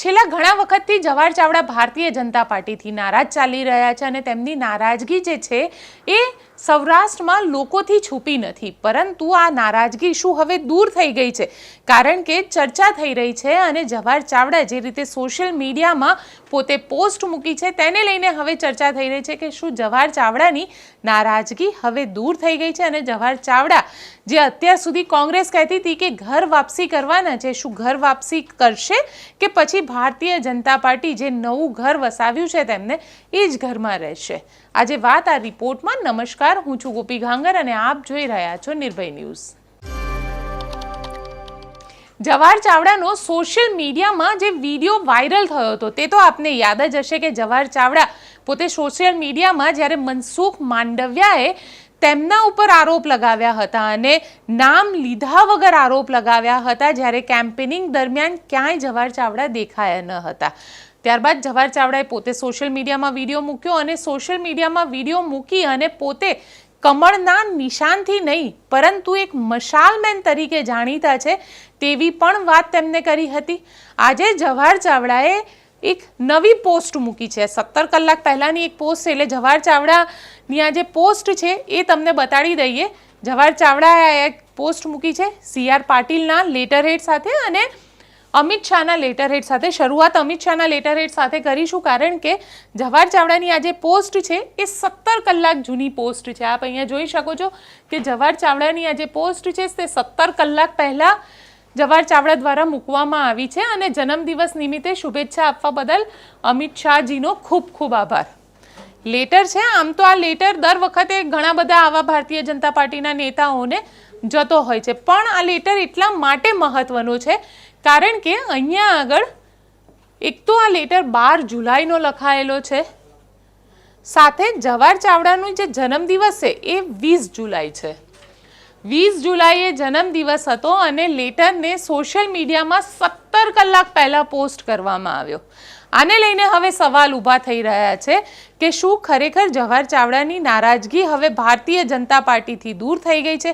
છેલ્લા ઘણા વખતથી જવાહર ચાવડા ભારતીય જનતા પાર્ટીથી નારાજ ચાલી રહ્યા છે અને તેમની નારાજગી જે છે એ સૌરાષ્ટ્રમાં લોકોથી છુપી નથી, પરંતુ આ નારાજગી શું હવે દૂર થઈ ગઈ છે? કારણ કે ચર્ચા થઈ રહી છે અને જવાહર ચાવડા જે રીતે સોશિયલ મીડિયામાં પોતે પોસ્ટ મૂકી છે તેને લઈને હવે ચર્ચા થઈ રહી છે કે શું જવાહર ચાવડાની નારાજગી હવે દૂર થઈ ગઈ છે અને જવાહર ચાવડા જે અત્યાર સુધી કોંગ્રેસ કહેતી હતી કે ઘર વાપસી કરવાના છે, શું ઘર વાપસી કરશે કે પછી ભારતીય જનતા પાર્ટી જે નવું ઘર વસાવ્યું છે તેમને એ જ ઘરમાં રહેશે? આજે વાત આ રિપોર્ટમાં. નમસ્કાર, હું છું ગોપી ઘાંગર અને આપ જોઈ રહ્યા છો નિર્ભય ન્યૂઝ. જવાહર ચાવડાનો સોશિયલ મીડિયામાં જે વિડીયો વાયરલ થયો હતો તે તો આપને યાદ જ હશે કે જવાહર ચાવડા પોતે સોશિયલ મીડિયામાં જ્યારે મનસુખ માંડવિયાએ તેમના ઉપર આરોપ લગાવ્યા હતા અને નામ લીધા વગર આરોપ લગાવ્યા હતા, જ્યારે કેમ્પેનિંગ દરમિયાન ક્યાંય જવાહર ચાવડા દેખાયા ન હતા. ત્યારબાદ જવાહર ચાવડાએ પોતે સોશિયલ મીડિયામાં વિડીયો મૂક્યો અને સોશિયલ મીડિયામાં વિડીયો મૂકી અને પોતે કમળના નિશાનથી નહીં પરંતુ એક મશાલમેન તરીકે જાણીતા છે તેવી પણ વાત તેમને કરી હતી. આજે જવાહર ચાવડાએ એક નવી પોસ્ટ મૂકી છે. 17 કલાક પહેલાંની એક પોસ્ટ છે, એટલે જવાહર ચાવડાની આ જે પોસ્ટ છે એ તમને બતાડી દઈએ. જવાહર ચાવડાએ એક પોસ્ટ મૂકી છે CR પાટીલના લેટર હેડ સાથે અને અમિત શાહના લેટર હેડ સાથે. શરૂઆત અમિત શાહના લેટર હેડ સાથે કરીશું કારણ કે જવાહર ચાવડાની આ જે પોસ્ટ છે એ 17 કલાક જૂની પોસ્ટ છે. આપ અહીંયા જોઈ શકો છો કે જવાહર ચાવડાની આ જે પોસ્ટ છે તે 17 કલાક પહેલાં જવાહર ચાવડા દ્વારા મૂકવામાં આવી છે અને જન્મદિવસ નિમિત્તે શુભેચ્છા આપવા બદલ અમિત શાહજીનો ખૂબ ખૂબ આભાર. લેટર છે. આમ તો આ લેટર દર વખતે ઘણા બધા આવા ભારતીય જનતા પાર્ટીના નેતાઓને જતો હોય છે, પણ આ લેટર એટલા માટે મહત્વનો છે કારણ કે અહીંયા આગળ એક તો આ લેટર 12 જુલાઈનો લખાયેલો છે, સાથે જવાહર ચાવડાનો જે જન્મદિવસ છે એ 20 જુલાઈ છે. 20 જુલાઈએ જન્મદિવસ હતો અને લેટરને સોશિયલ મીડિયામાં 17 કલાક પહેલાં પોસ્ટ કરવામાં આવ્યો. આને લઈને હવે સવાલ ઊભા થઈ રહ્યા છે કે શું ખરેખર જવાહર ચાવડાની નારાજગી હવે ભારતીય જનતા પાર્ટીથી દૂર થઈ ગઈ છે?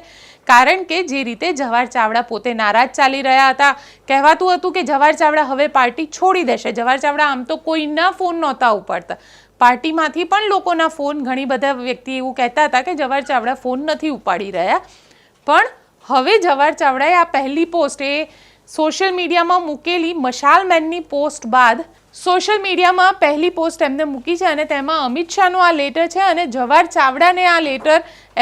કારણ કે જે રીતે જવાહર ચાવડા પોતે નારાજ ચાલી રહ્યા હતા, કહેવાતું હતું કે જવાહર ચાવડા હવે પાર્ટી છોડી દેશે. જવાહર ચાવડા આમ તો કોઈના ફોન નહોતા ઉપાડતા, પાર્ટીમાંથી પણ લોકોના ફોન, ઘણી બધા વ્યક્તિ એવું કહેતા હતા કે જવાહર ચાવડા ફોન નથી ઉપાડી રહ્યા. પણ હવે જવાહર ચાવડાએ આ પહેલી પોસ્ટ એ સોશિયલ મીડિયામાં મૂકેલી મશાલમેનની પોસ્ટ બાદ સોશિયલ મીડિયામાં પહેલી પોસ્ટ એમને મૂકી છે અને તેમાં અમિત શાહનો આ લેટર છે અને જવાહર ચાવડાને આ લેટર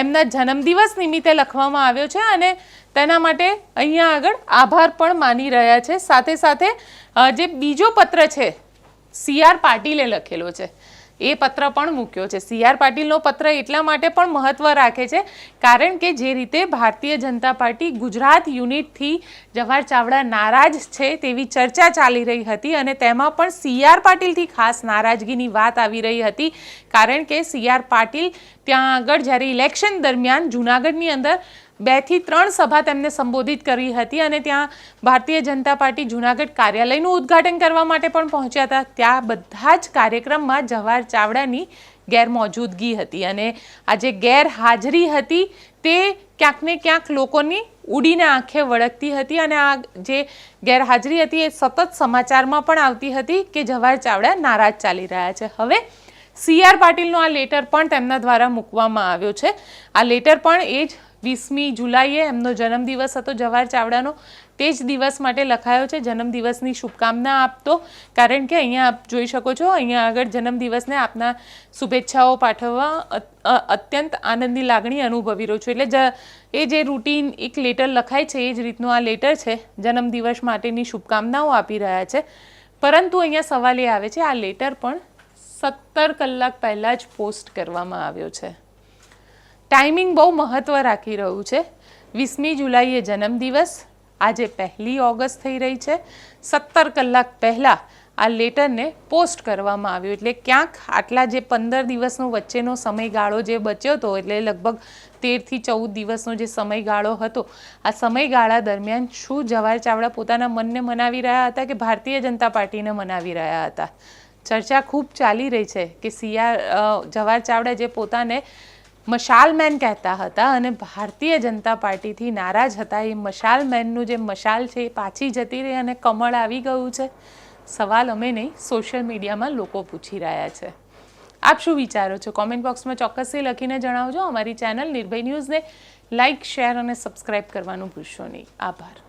એમના જન્મદિવસ નિમિત્તે લખવામાં આવ્યો છે અને તેના માટે અહીંયા આગળ આભાર પણ માની રહ્યા છે. સાથે સાથે જે બીજો પત્ર છે CR પાટીલે લખેલો છે એ પત્ર પણ મૂક્યો છે. CR પાટીલનો પત્ર એટલા માટે પણ મહત્વ રાખે છે કારણ કે જે રીતે ભારતીય જનતા પાર્ટી ગુજરાત યુનિટથી જવાહર ચાવડા નારાજ છે તેવી ચર્ચા ચાલી રહી હતી અને તેમાં પણ CR પાટીલથી ખાસ નારાજગીની વાત આવી રહી હતી કારણ કે CR પાટીલ ત્યાં આગળ જ્યારે ઇલેક્શન દરમિયાન જૂનાગઢની અંદર 2 થી 3 સભા તેમને સંબોધિત કરી હતી અને ત્યાં ભારતીય જનતા પાર્ટી જૂનાગઢ કાર્યાલયનું ઉદ્ઘાટન કરવા માટે પણ પહોંચ્યા હતા. ત્યાં બધા જ કાર્યક્રમમાં જવાહર ચાવડાની ગેરમોજૂદગી હતી અને આ જે ગેરહાજરી હતી તે ક્યાંક ને ક્યાંક લોકોની ઉડીને આંખે વળગતી હતી અને આ જે ગેરહાજરી હતી એ સતત સમાચારમાં પણ આવતી હતી કે જવાહર ચાવડા નારાજ ચાલી રહ્યા છે. હવે CR પાટીલનો આ લેટર પણ તેમના દ્વારા મૂકવામાં આવ્યો છે. આ લેટર પણ એ જ 20મી જુલાઈએ એમનો જન્મદિવસ હતો જવાહર ચાવડાનો, તે જ દિવસ માટે લખાયો છે. જન્મદિવસની શુભકામના આપતો, કારણ કે અહીંયા આપ જોઈ શકો છો અહીંયા આગળ જન્મદિવસને આપના શુભેચ્છાઓ પાઠવવા અત્યંત આનંદની લાગણી અનુભવી રહ્યો છું. એટલે એ જે રૂટીન એક લેટર લખાય છે એ જ રીતનું આ લેટર છે. જન્મદિવસ માટેની શુભકામનાઓ આપી રહ્યા છે. પરંતુ અહીંયા સવાલ એ આવે છે આ લેટર પણ 17 કલાક પહેલાં જ પોસ્ટ કરવામાં આવ્યો છે. ટાઈમિંગ બહુ મહત્ત્વ રાખી રહ્યું છે. 20મી જુલાઈએ જન્મદિવસ, આજે 1 ઓગસ્ટ થઈ રહી છે. 17 કલાક પહેલાં આ લેટરને પોસ્ટ કરવામાં આવ્યું એટલે ક્યાંક આટલા જે 15 દિવસનો વચ્ચેનો સમયગાળો જે બચ્યો હતો, એટલે લગભગ 13 થી 14 દિવસનો જે સમયગાળો હતો, આ સમયગાળા દરમિયાન શું જવાહર ચાવડા પોતાના મનને મનાવી રહ્યા હતા કે ભારતીય જનતા પાર્ટીને મનાવી રહ્યા હતા? ચર્ચા ખૂબ ચાલી રહી છે કે જવાહર ચાવડા જે પોતાને મશાલમેન કહેતા હતા અને ભારતીય જનતા પાર્ટીથી નારાજ હતા, એ મશાલમેનનું જે મશાલ છે એ પાછી જતી રહી અને કમળ આવી ગયું છે. સવાલ અમે નહીં, સોશિયલ મીડિયામાં લોકો પૂછી રહ્યા છે. આપ શું વિચારો છો? કોમેન્ટ બોક્સમાં ચોક્કસથી લખીને જણાવજો. અમારી ચેનલ નિર્ભય ન્યૂઝને લાઇક, શેર અને સબસ્ક્રાઇબ કરવાનું ભૂલશો નહીં. આભાર.